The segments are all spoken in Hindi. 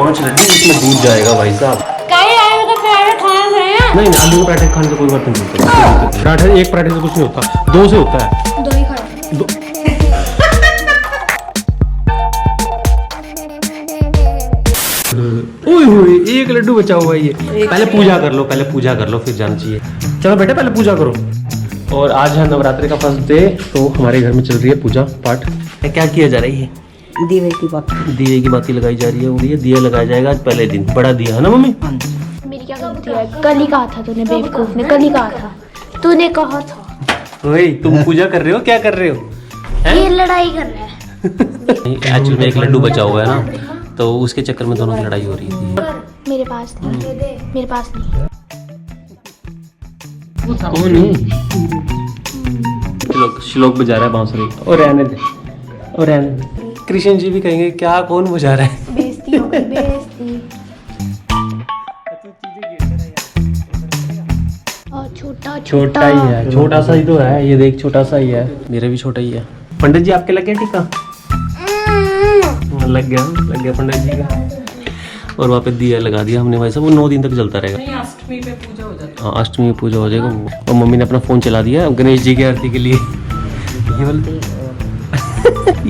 5 लड्डू, इसमें दूध जाएगा भाई साहब। नहीं नहीं, आलू के पराठे खाने से कोई बात नहीं होती। पराठे एक पराठे से कुछ नहीं होता, 2 से होता है। 2 ही खाओ। ओए होए, 1 लड्डू बचा हुआ है ये। पहले पूजा कर लो, पहले पूजा कर लो, फिर जाना चाहिए। चलो बेटा पहले पूजा करो। और आज है नवरात्रि का फर्स्ट डे, तो हमारे घर में चल रही है पूजा पाठ। क्या किया जा रही है? दीवे की बाती। दिए की बाती लगाई जा रही है, और ये दिया लगाया जाएगा आज पहले दिन। बड़ा दिया है ना मम्मी? मेरी क्या गलती है? कल ही कहा था तूने, बेवकूफ ने, कल ही कहा था। तूने कहा था। ओए तुम पूजा कर रहे हो, क्या कर रहे हो? ये लड़ाई कर रहा है। एक्चुअली में 1 लड्डू बचा हुआ है ना, तो उसके चक्कर में दोनों की लड़ाई हो रही थी। मेरे पास नहीं, मेरे पास नहीं। कौन है? श्लोक बजा रहा है बांसुरी। और रहने दे, और रहने दे। कृष्ण जी भी कहेंगे क्या कौन बजा रहा है? बेइज्जती हो गई, बेइज्जती। और छोटा ही है, छोटा सा ही तो है। ये देख छोटा सा ही है, मेरा भी छोटा ही है। पंडित जी आपके लग गया टीका? लग गया पंडित जी का। और वहाँ पे दिया लगा दिया हमने भाई साहब, वो 9 दिन तक चलता रहेगा। अष्टमी पे पूजा हो जाती है। हाँ अष्टमी में पूजा हो जाएगा। और मम्मी ने अपना फोन चला दिया गणेश जी की आरती के लिए। ये वाला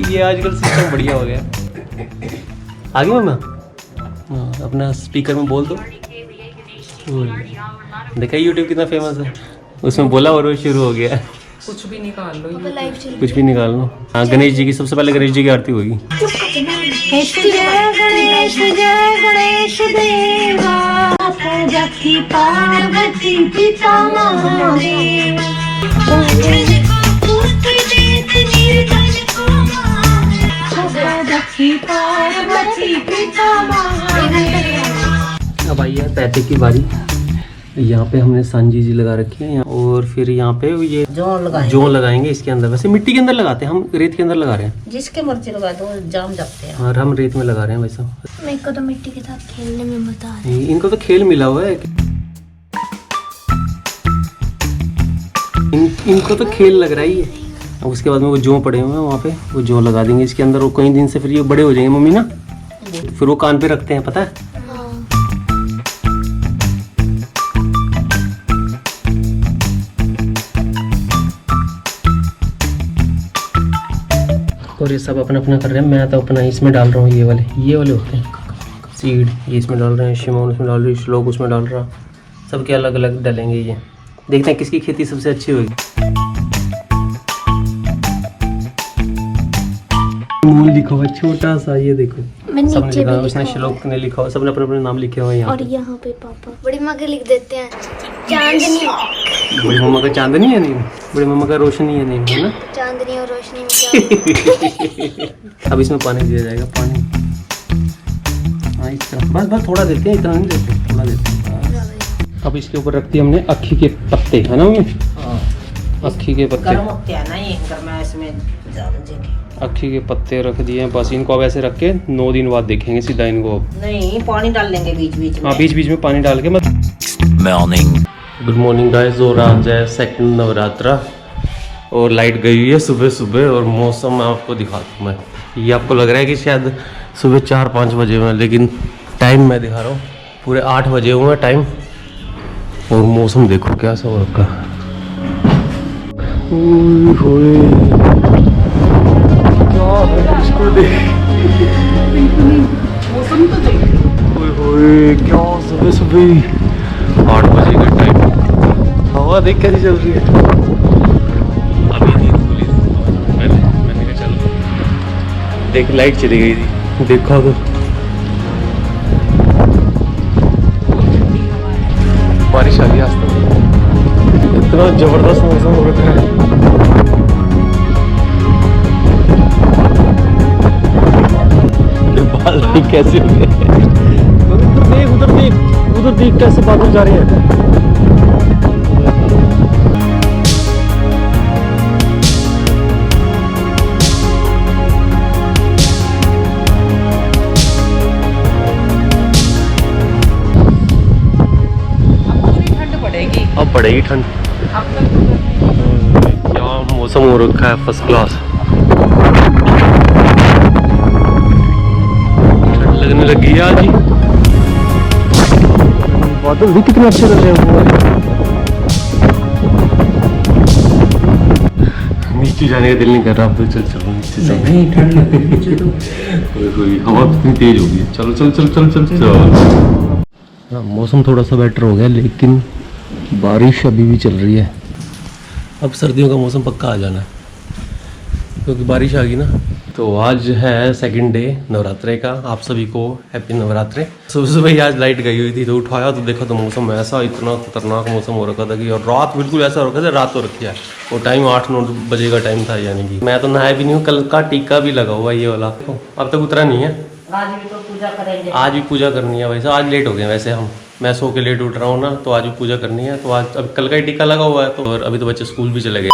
ये आजकल सिस्टम बढ़िया हो गया। आगे मम्मा अपना स्पीकर में बोल दो। देखा यूट्यूब कितना फेमस है, उसमें बोला और वो शुरू हो गया। कुछ भी निकाल लो, कुछ भी निकाल लो। हाँ गणेश जी की, सबसे पहले गणेश जी की आरती होगी। गणेश देवा जखी पार्वती पिता महादेव। अब आई है पैसे की बारी। यहाँ पे हमने सांजी जी लगा रखी है, और फिर यहाँ पे ये जो लगाएंगे इसके अंदर। वैसे मिट्टी के अंदर लगाते हैं, हम रेत के अंदर लगा रहे हैं। जिसके मर्जी लगा दो, जाम जाते हैं। और हम रेत में लगा रहे हैं वैसा। मेरे को तो मिट्टी के साथ खेलने में मजा आ रहा है। इनको तो खेल मिला हुआ है, इनको तो खेल लग रहा ही है। अब उसके बाद में वो जो पड़े हुए हैं वहाँ पे, वो जो लगा देंगे इसके अंदर। वो कई दिन से फिर ये बड़े हो जाएंगे मम्मी ना, फिर वो कान पे रखते हैं, पता है? और ये सब अपना अपना कर रहे हैं। मैं तो अपना इसमें डाल रहा हूँ, ये वाले होते हैं सीड। ये इसमें डाल रहे हैं, शिमोन उसमें डाल रही है, श्लोक उसमें डाल रहा। सबके अलग अलग डालेंगे। ये देखते हैं किसकी खेती सबसे अच्छी होगी। मूल लिखा हुआ छोटा सा, ये देखो सबने लिखा हुआ, उसने श्लोक ने लिखा हुआ, सबने अपने अपने नाम लिखे हुए हैं यहाँ। और यहाँ पे पापा बड़ी माँ के लिख देते हैं चांदनी। बड़ी मम्मा का चांदनी है नहीं, बड़ी मम्मा का रोशनी है नहीं, है ना? चांदनी और रोशनी में क्या? अब इसमें पानी दिया जाएगा, पानी। हाँ इस तरह बस थोड़ा देते हैं, इतना नहीं देते, थोड़ा देते हैं। अब इसके ऊपर रख दिए हमने अक्खी के पत्ते, है ना मम्मी? अक्खी के पत्ते, अक्खी के पत्ते रख दिए। बस इनको अब ऐसे रख के 9 दिन बाद देखेंगे सीधा इनको। अब नहीं, पानी डाल लेंगे बीच बीच में। हाँ बीच बीच में पानी डाल के। Morning, good morning guys. और आज है 2nd नवरात्रा, और लाइट गई हुई है सुबह सुबह। और मौसम मैं आपको दिखाता हूँ। मैं ये आपको लग रहा है कि शायद सुबह 4-5 बजे हुए, लेकिन टाइम मैं दिखा रहा हूँ पूरे 8 बजे हुए हैं टाइम। और मौसम देखो कैसा हो रखा है। इसको देख, मौसम तो देख। क्या सुबह सुबह 8 बजे का टाइम। हवा देख कैसी चल रही है। अभी नींद खुली थी, मैंने कहा चलो देख, लाइट चली गई थी, देखा तो बारिश आ गई। आज तक इतना जबरदस्त मौसम हो रखा है। बाल कैसे हो गए? उधर देख कैसे बादल जा रहे हैं। अब पड़ेगी ठंड। क्या मौसम हो रखा है, फर्स्ट क्लास। ठंड लगने होने लगी है आज ही। बादल भी कितने अच्छे लग रहे हैं। नीचे जाने का दिल नहीं कर रहा, अब तो चल चलो नीचे चलो। कोई हवा कितनी तेज हो गई है। चलो चल चल चल चल चल। हाँ, मौसम थोड़ा सा बेटर हो गया, लेकिन बारिश अभी भी चल रही है। अब सर्दियों का मौसम पक्का आ जाना है, क्योंकि बारिश आ गई ना। तो आज है सेकंड डे नवरात्रे का। आप सभी को हैप्पी नवरात्रे। सुबह सुबह ही आज लाइट गई हुई थी, तो उठाया तो देखा तो मौसम ऐसा इतना खतरनाक मौसम हो रखा था कि, और रात बिल्कुल ऐसा हो रखा था, रात हो रखी है। वो टाइम 8-9 बजे का टाइम था, यानी कि मैं तो नहाया भी नहीं हूँ। कल का टीका भी लगा हुआ ये वाला, अब तक उतरा नहीं है। आज भी तो पूजा करेंगे। आज भी पूजा करनी है। वैसे आज लेट हो गए, वैसे मैं सो के लेट उठ रहा हूँ ना, तो आज भी पूजा करनी है। तो आज अब कल का ही टीका लगा हुआ है, तो और अभी तो बच्चे स्कूल भी चले गए।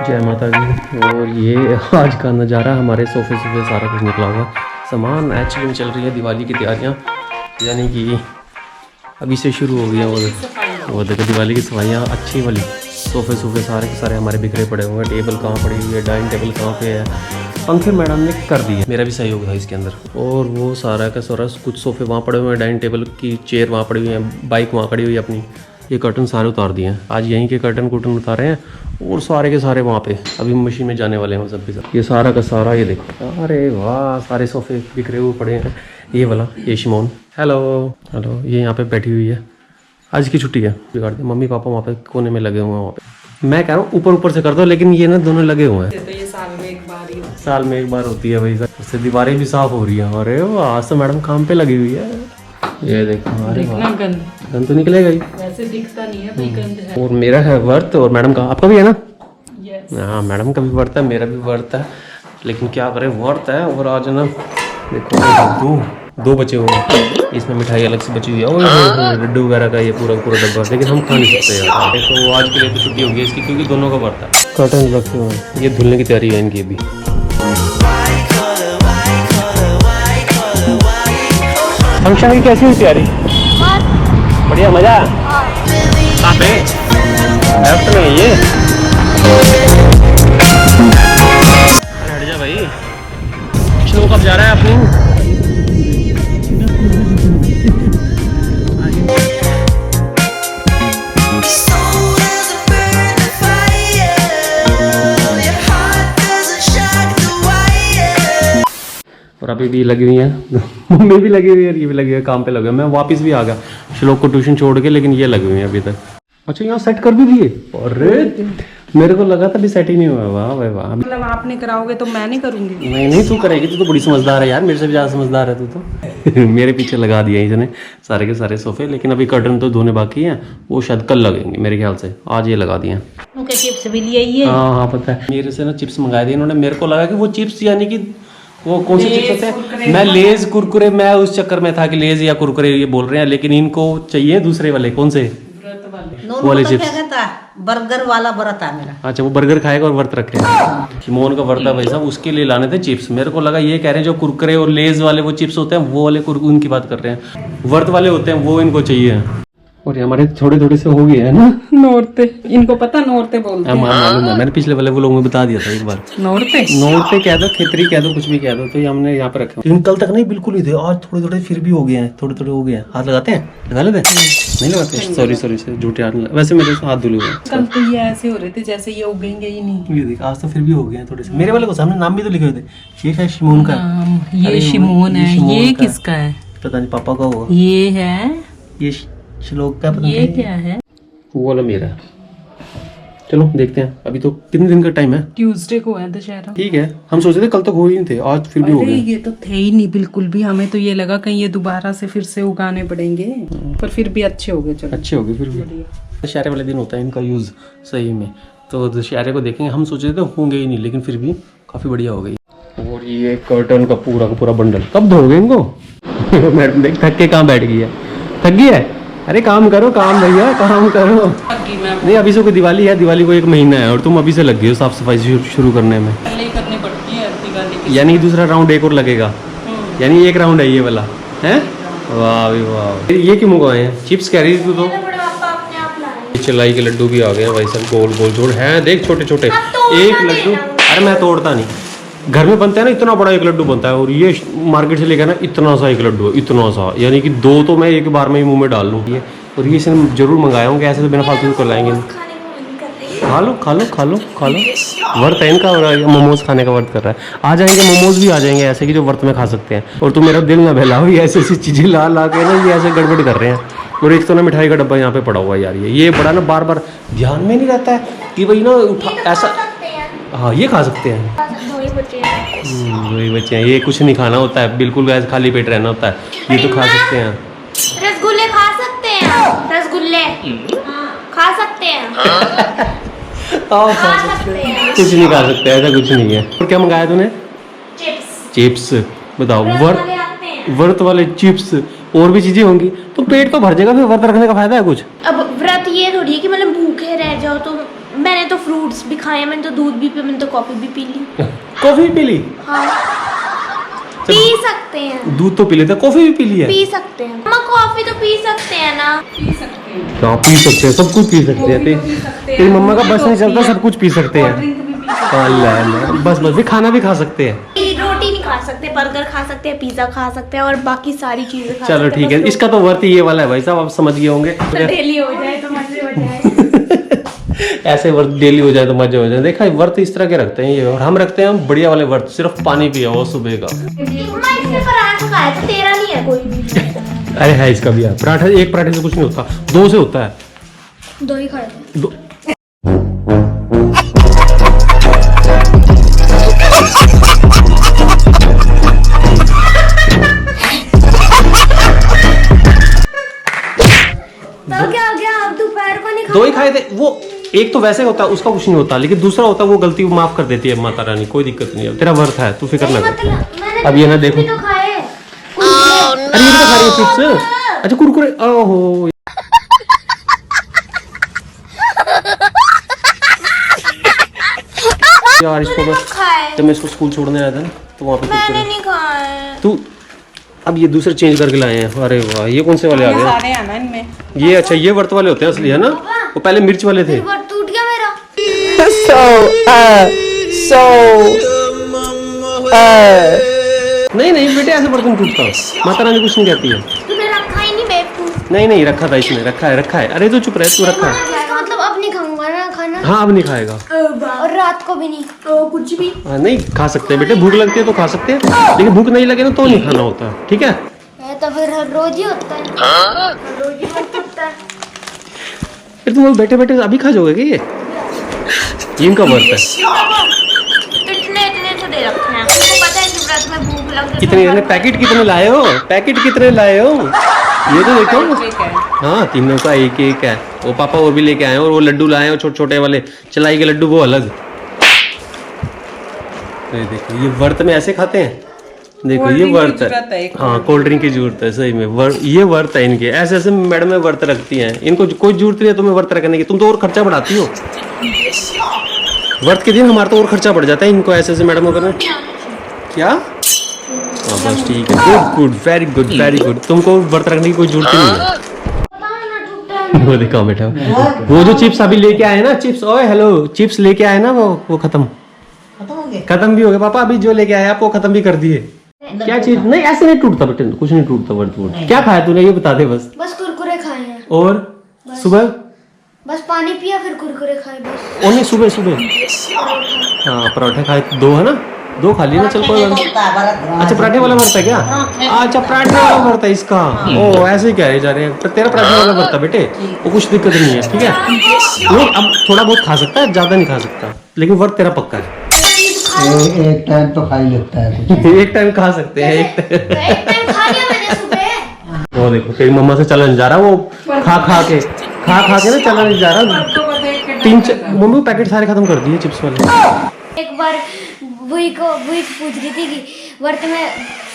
जय माता दी। और ये आज का नज़ारा, हमारे सोफे सारा कुछ निकला हुआ सामान। एक्चुअली में चल रही है दिवाली की तैयारियाँ, यानी कि अभी से शुरू हो गई है। वो देखो दिवाली की सफाइयाँ अच्छी वाली। सोफे सारे के सारे हमारे बिखरे पड़े हुए हैं। टेबल कहाँ पड़ी हुई है, डाइनिंग टेबल कहाँ पे है। पंखे मैडम ने कर दिए, मेरा भी सहयोग था इसके अंदर। और वो सारा का सारा कुछ सोफे वहाँ पड़े हुए हैं, डाइनिंग टेबल की चेयर वहाँ पड़ी हुई है, बाइक वहाँ खड़ी हुई है अपनी। ये कर्टन सारे उतार दिए हैं आज, यहीं के कर्टन उतारे हैं, और सारे के सारे वहाँ पे अभी मशीन में जाने वाले हैं सब के सब। ये सारा का सारा ये देखो, अरे वाह, सारे सोफे बिखरे हुए पड़े हैं। ये वाला, ये शिमोन, हेलो हेलो, ये यहाँ पे बैठी हुई है। आज की छुट्टी है, बिगाड़ दी। मम्मी पापा वहाँ पे कोने में लगे हुए हैं। वहाँ पे मैं कह रहा हूँ ऊपर से कर दो, लेकिन ये ना दोनों लगे हुए हैं। तो ये साल में एक बार होती है भाई। उससे दीवारें भी साफ हो रही है। अरे वाह, आज तो मैडम काम पे लगी हुई है। ये देखो, अरे वाह, गंद तो निकलेगा ही, वैसे दिखता नहीं है, गंद है। और मेरा है वर्त, और मैडम का, आपका भी है ना? हाँ, मैडम का भी वर्त है, मेरा भी वर्त है, लेकिन क्या करें, वर्त है। और आज ना देखो, दो बचे हुए हैं। इसमें मिठाई अलग से बची हुई है, और लड्डू वगैरह का ये पूरा डब्बा, लेकिन हम खा नहीं सकते यार। देखो आज के लिए तो छुट्टी होगी इसकी, क्योंकि दोनों का वर्त है। कर्टन रखे हुए हैं, ये धुलने की तैयारी है इनकी अभी। फंक्शन की कैसी हुई तैयारी? बढ़िया, मजा? कहाँ पे? लेफ्ट में ये। अरे हट जा भाई, शो कब जा रहा है अपनी? और अभी भी लगी हुई है, मम्मी भी लगी हुई है, ये भी लगी हुई है, काम पे लगे। मैं वापस भी आ गया श्लोक को ट्यूशन छोड़ के, लेकिन ये लगी हुई है अभी तक। अच्छा, यहाँ सेट कर भी दिए? अरे मेरे को लगा था अभी सेट ही नहीं हुआ। वाह भाई वाह। मतलब आप नहीं कराओगे तो मैं नहीं करूंगी? नहीं, तू करेगी, तू तो बड़ी समझदार है यार, मेरे से भी ज़्यादा समझदार है तू तो। मेरे पीछे लगा दिया इसने सारे के सारे सोफे, लेकिन अभी कर्टन तो धोने बाकी हैं, वो शायद कल लगेंगे मेरे ख्याल से। आज ये लगा दिए। उनके चिप्स भी लिए ही है। हाँ, पता है। मेरे से ना चिप्स मंगाए थे इन्होंने। मेरे को लगा कि वो चिप्स यानी कि वो कौन से चिप्स होते हैं, मैं लेज कुरकुरे, मैं उस चक्कर में था कि लेज या कुरकुरे ये बोल रहे हैं, लेकिन इनको चाहिए दूसरे वाले। कौन से वाले चिप्स? बर्गर वाला व्रत है मेरा। अच्छा, वो बर्गर खाएगा और व्रत रखेगा। शिमोन का व्रत है भाई साहब, उसके लिए लाने थे चिप्स। मेरे को लगा ये कह रहे हैं जो कुरकुरे और लेज वाले वो चिप्स होते हैं, वो वाले उनकी बात कर रहे हैं। व्रत वाले होते हैं वो इनको चाहिए। और हमारे थोड़े से हो गए हैं ना नोरते, इनको पता नोरते बोलते हैं। मालूम है, मैंने पिछले वाले व्लॉग में बता दिया था एक बार। नोरते कह दो, खेतरी कह दो, कुछ भी कह दो, तो ये हमने यहाँ पे रखे। लेकिन कल तक नहीं बिल्कुल ही थे, आज थोड़े फिर भी हो गए हैं, थोड़े हो गए हैं। हाथ लगाते हैं? लगा लेते हैं? नहीं लगाते, सॉरी से झूठे हाथ। वैसे मेरे से हाथ धुले हुए। कल तो ये ऐसे हो रहे थे जैसे ये उगेंगे ही नहीं। ये देख, आज तो फिर भी हो गए हैं थोड़े से। मेरे वाले को सामने नाम भी तो लिखे हुए थे। ये शायद शिमोन का, ये शिमोन है। ये किसका है पता नहीं, पापा का होगा। ये है, ये श्लोक का, पता ये क्या है? वो वाला मेरा। चलो देखते हैं, अभी तो कितने दिन का टाइम है? ट्यूसडे को है दशहरा। ठीक है, हम सोचे थे कल तक हो ही नहीं थे, आज फिर भी हो गए। ये तो थे ही नहीं बिल्कुल भी। हमें तो ये लगा कहीं ये दोबारा से फिर से उगाने पड़ेंगे, पर फिर भी अच्छे हो गए। चलो अच्छे हो गए फिर भी। दशहरे वाले दिन होता है इनका यूज सही में, तो दशहरे को देखेंगे। हम सोचे थे होंगे ही नहीं, लेकिन फिर भी काफी बढ़िया हो गई। और ये कर्टन का पूरा बंडल कब धोगे इनको? मैडम देख थक के कहाँ बैठ गई है, थक गई है। अरे काम करो, काम भैया काम करो। नहीं, अभी से कोई दिवाली है, दिवाली को 1 महीना है, और तुम अभी से लग गए हो साफ सफाई शुरू करने में। करनी पड़ती है दिवाली, यानी दूसरा राउंड एक और लगेगा, यानी 1 राउंड है ये वाला है। वाह भाई वाह। ये क्यों मंगवाए हैं? चिप्स कह रही थी तू तो। चलाई के लड्डू भी आ गए हैं भाई साहब, गोल जोड़ हैं, देख छोटे छोटे। एक लड्डू, अरे मैं तोड़ता नहीं, घर में बनता है ना इतना बड़ा एक लड्डू बनता है, और ये मार्केट से लेकर ना इतना सा एक लड्डू है, इतना सा, यानी कि 2 तो मैं एक बार में ही मुंह में डाल लूँ। ये और ये इसने जरूर मंगाया होंगे, ऐसे तो बिना फालतू कर लाएंगे। खा लो खा लो खा लो खा लो, वर्त है इनका, और मोमोज खाने का वर्त कर रहा है। आ जाएंगे मोमोज भी आ जाएंगे ऐसे कि जो वर्त में खा सकते हैं। और तुम मेरा दिल ना बहलाओ, ये ऐसी ऐसी चीज़ें ला ला के ना ये ऐसे गड़बड़ कर रहे हैं। और एक तो ना मिठाई का डब्बा यहाँ पे पड़ा हुआ है यार, ये बड़ा ना बार बार ध्यान में नहीं रहता है कि भाई ना उठा ऐसा। हाँ ये खा सकते हैं, वही बच्चे हैं, ये कुछ नहीं खाना होता है, बिल्कुल ऐसे खाली पेट रहना होता है। ये तो खा सकते हैं, रसगुल्ले खा सकते हैं, रसगुल्ले खा सकते हैं, कुछ नहीं खा सकते, ऐसा कुछ नहीं है। और क्या मंगाया तूने? चिप्स। बताओ, व्रत वाले चिप्स, और भी चीजें होंगी तो पेट तो भर जाएगा, फिर व्रत रखने का फायदा है कुछ? अब व्रत ये थोड़ी है कि मतलब भूखे रह जाओ। तो मैंने तो फ्रूट्स भी खाए, मैंने तो दूध भी पिया, मैंने तो कॉफी भी पी ली। कॉफी पी ली? हाँ पी सकते हैं। दूध तो पी लेते, कॉफी भी पी ली है? पी सकते हैं मम्मा, कॉफी तो पी सकते हैं ना। पी सकते हैं, क्या पी सकते हैं? सब कुछ पी सकते हैं। तेरी मम्मा का बस नहीं चलता, सब कुछ पी सकते हैं। बस बस, भी खाना भी खा सकते हैं। रोटी नहीं खा सकते, बर्गर खा सकते हैं, पिज्जा खा सकते हैं, और बाकी सारी चीजें खा सकते हैं। चलो ठीक है, इसका तो वर्थ ये वाला है भाई साहब, आप समझ गए होंगे। डेली हो जाए तो मजे हो जाए। ऐसे वर्त डेली हो जाए तो मजे हो जाए। देखा, वर्त इस तरह के रखते हैं ये, और हम रखते हैं हम बढ़िया वाले वर्त, सिर्फ पानी पिया हो सुबह का। इसने पराठा खाया तो तेरा नहीं है कोई भी। अरे है, इसका भी है पराठा। एक पराठे से कुछ नहीं होता, 2 से होता है। 2 ही खाए थे। 2 तो क्या हो गया, अब दोपहर को नहीं 2 ही खाए थे। वो एक तो वैसे होता है, उसका कुछ नहीं होता, लेकिन दूसरा होता है वो गलती माफ कर देती है माता रानी, कोई दिक्कत नहीं है। तेरा वर्थ है, तू फिक्र ना कर। अब ये ना देखो, तो खाए। अरे ये भी तो खा रही है चिप्स। अच्छा कुरकुरे, ओहो यार, इसको मैं जब मैं इसको स्कूल छोड़ने आया था ना तो वहाँ पे मैंने नहीं खाए। तू अब ये दूसरे चेंज करके लाए हैं। अरे वाह, ये कौन से वाले आ गए? सारे आना इनमें। ये अच्छा, ये वर्त वाले होते हैं असली, है ना? वो पहले मिर्च वाले थे। वर्त टूट गया मेरा। नहीं नहीं बेटे, ऐसे बर्तन टूटता, माता रानी कुछ नहीं कहती है। तूने रखा ही नहीं बेवकूफ। नहीं नहीं, रखा था इसने, रखा है रखा है। अरे तो चुप रहे, तू रखा है। इसका मतलब अब नहीं खाऊंगा ना खाना। हाँ अब नहीं खाएगा, और रात को भी नहीं, कुछ भी नहीं खा सकते बेटे, भूख लगती है तो खा सकते हैं, लेकिन भूख नहीं लगे ना तो नहीं खाना होता, ठीक है? ये तो फिर हर रोज ही होता है। हर रोज ही होता है। फिर तुम बैठे बैठे अभी खा जाओगे क्या? ये इनका वर्त है। इतने तो दे रखे हैं, आपको पता है कि व्रत में भूख लग कितने पैकेट कितने लाए हो? पैकेट कितने लाए हो? ये तो देखो, हाँ तीनों का एक एक है। वो पापा और भी लेके आए, और वो लड्डू लाए हैं छोटे छोटे वाले चलाई के लड्डू, वो अलग। तो ये देखो, ये वर्त में ऐसे खाते हैं। देखो ये वर्त है, हाँ कोल्ड ड्रिंक की जरूरत है सही में। ये वर्त है इनके, ऐसे ऐसे मैडम में वर्त रखती हैं। इनको कोई जरूरत नहीं है तुम्हें वर्त रखने की, तुम तो और खर्चा बढ़ाती हो। वर्त के दिन हमारा तो और खर्चा बढ़ जाता है, इनको ऐसे ऐसे मैडम करना। क्या? हाँ बस ठीक है, good good, very good very good. तुमको व्रत रखने की कोई जरूरत ही नहीं है। वो देखो बेटा, वो जो चिप्स अभी लेके आए ना, चिप्स, ओए हेलो, चिप्स लेके आए ना, वो खत्म भी हो गया पापा। अभी जो लेके आए आप वो खत्म भी कर दिए। क्या चीज? नहीं ऐसे नहीं टूटता बेटे, कुछ नहीं टूटता व्रत। क्या खाया तूने ये बता दे बस। बस कुरकुरे खाए हैं। और सुबह बस पानी पिया, फिर कुरकुरे खाए बस। और नहीं, सुबह हाँ पराठे खाए 2 है ना, 2 खा लिए ना, चल कोई बात नहीं। अच्छा पराठे वाला भरता है क्या? अच्छा पराठे वाला भरता है इसका। ओ ऐसे ही कह रहे जा रहे हैं, तेरा पराठे वाला भरता बेटे, वो कुछ दिक्कत नहीं है, ठीक है? नहीं अब थोड़ा बहुत खा सकता है, ज्यादा नहीं खा सकता, लेकिन वर्त तेरा पक्का है। एक टाइम तो खा ही लेता है। एक टाइम खा सकते हैं, एक टाइम खा लिया मैंने सुबह। वो देखो तेरी मम्मा से चलन जा रहा, वो खा खा के ना चलन जा रहा। 3-4 मम्मी पैकेट सारे खत्म कर दिए चिप्स वाले। एक बार बुई पूछ रही थी कि वर्त में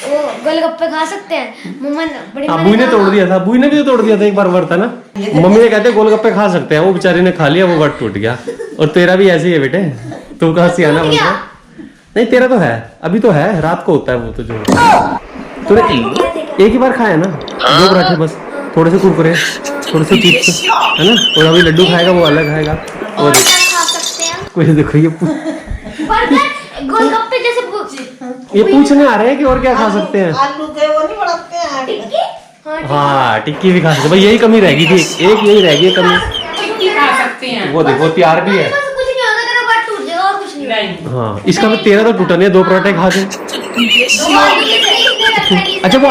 वो गोलगप्पे खा सकते हैं। मम्मा बड़ी बुई ने तोड़ दिया था, बुई ने भी तो तोड़ दिया था एक बार वर्त, है ना? मम्मी ने कहते गोलगप्पे खा सकते हैं, वो बेचारी ने खा लिया, वो वर्त टूट गया। और तेरा भी ऐसे ही है बेटे, तू कहाँ से आना बनता? नहीं तेरा तो है, अभी तो है, रात को होता है वो तो। जो तूने एक ही बार खाया ना, 2 पराठे बस, थोड़े से कुरकुरे, थोड़े से चिप्स, है ना? और अभी लड्डू खाएगा, वो अलग खाएगा। और खा सकते हैं कोई देखो ये गोलगप्पे जैसे ये पूछने आ रहे हैं कि और क्या खा सकते हैं। आलू के वो नहीं बनाते हैं। हाँ टिक्की भी खा सकते हैं। भाई यही कमी रहेगी थी, एक यही रहेगी कमी। टिक्की खा सकते हैं। वो देखो तैयार भी है। बस कुछ नहीं होगा, तेरा पेट टूट जाएगा और कुछ नहीं होगा। नहीं हाँ इसका भी तेरा तो टूटा नहीं, 2 पराठे खा के। अच्छा वो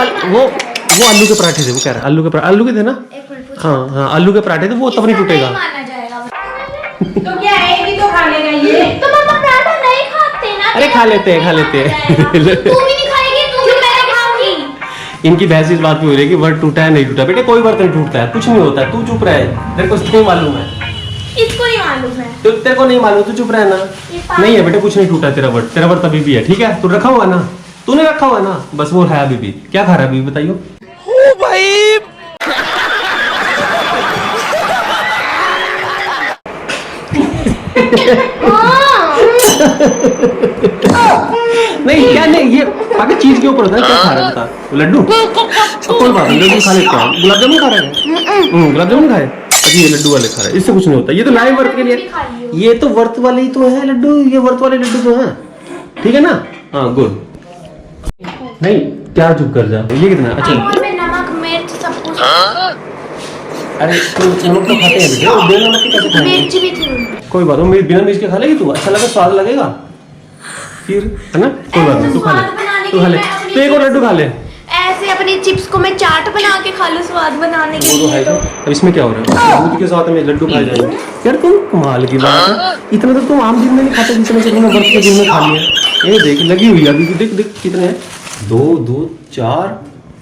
आलू के पराठे थे, वो कह रहा है आलू के थे ना। एक मिनट पूछ। हाँ हाँ आलू के पराठे थे, वो तब नहीं टूटेगा। माना जाएगा। तो क्या है, एक ही तो खा लेगा ये। तो मम्मा पराठा नहीं खाते ना। अरे खा लेते हैं तू भी नहीं खाएगी, तू भी मैं खाऊंगी। इनकी बहस इस बात पे हो रही है कि वर्ड टूटा है नहीं टूटा। बेटे कोई वर्ड नहीं टूटता है, कुछ नहीं होता है, तू चुप रहे। तेरे को नहीं मालूम है, इसको नहीं मालूम है। तो तेरे को नहीं मालूम, तू चुप रहे ना। नहीं है बेटे कुछ नहीं टूटा तेरा वर्ड, तेरा वर्ड अभी भी है। ठीक है तू रखा हुआ ना, तूने रखा हुआ ना, बस वो है अभी भी। क्या खा रहा है अभी बताइयो। नहीं क्या नहीं, ये आगे चीज के ऊपर होता है। क्या खा रहा है बता। लड्डू कोई बात नहीं, लड्डू खा लेते हैं। गुलाब जामुन खा रहे हैं, गुलाब जामुन खाए। अभी ये लड्डू वाले खा रहे हैं, इससे कुछ नहीं होता। ये तो लाए वर्त के लिए, ये तो वर्त वाले ही तो है लड्डू, ये वर्त वाले लड्डू तो है। ठीक है ना। हाँ गुड। नहीं क्या चुप कर जा। ये कितना अच्छा। में नमक मिर्च सब कुछ। अरे तो नमक तो खाते हैं बेटे, बिना नमक के कैसे खाएंगे। मिर्च भी थी उनमें। कोई बात नहीं, बिना मिर्च के खा लेगी तू, अच्छा लगा, स्वाद लगेगा फिर, है ना। कोई बात नहीं, तू खा ले, तू खा ले, तू एक और लड्डू खा ले। ऐसे अपनी चिप्स को मैं चाट बना के खा लूं स्वाद बनाने के वो तो लिए। है तो अब इसमें क्या हो रहा है, दूध के साथ में लड्डू खाए जाएंगे। यार तुम कमाल की बात है, इतना तो तुम आम दिन में नहीं खाते जितने से तुमने वर्त के दिन में खा लिया। ये देख लगी हुई है अभी, देख देख कितने हैं। 2 2 4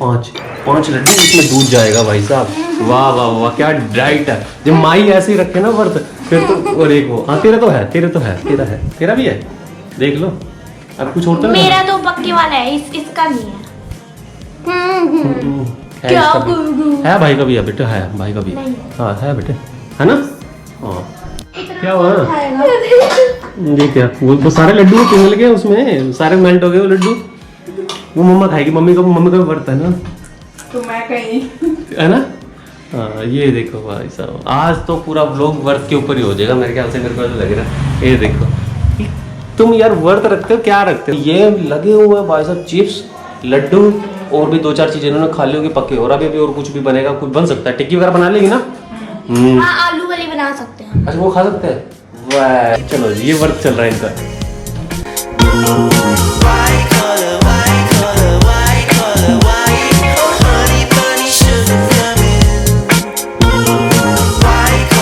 5 लड्डू, इसमें दूध जाएगा भाई साहब। वाह वाह वाह क्या डाइट है। जब माई ऐसे ही रखे ना वर्त फिर तो। और एक वो हाँ तेरा तो है, तेरा भी है, देख लो। अब कुछ और तो नहीं मेरा तो पक्के वाला है, इसका नहीं है। है, क्या इसका भी। करूं? है भाई का भी है बेटे, है भाई का भी। नहीं। हाँ है बेटे, है ना। हाँ क्या हुआ। ये क्या वो सारे लड्डू पिघल गए उसमें, सारे मेल्ट हो गए वो लड्डू। वो मम्मा खाएगी, मम्मी का भी वर्त है ना, तो मैं कहीं है ना। हाँ ये देखो भाई साहब, आज तो पूरा व्लॉग वर्त के ऊपर ही हो जाएगा मेरे ख्याल से, मेरे को ऐसा लग रहा है। ये देखो तुम यार वर्त रखते हो, क्या रखते हो। ये लगे हुए हैं भाई साहब चिप्स, लड्डू और भी 2-4 चीजें इन्होंने खा ली होगी पक्के। और अभी और कुछ भी बनेगा, कुछ बन सकता है। टिक्की वगैरह बना लेगी ना। हाँ आलू वाली बना सकते हैं। अच्छा वो खा सकते हैं। वाह चलो ये वर्त चल रहा है इनका।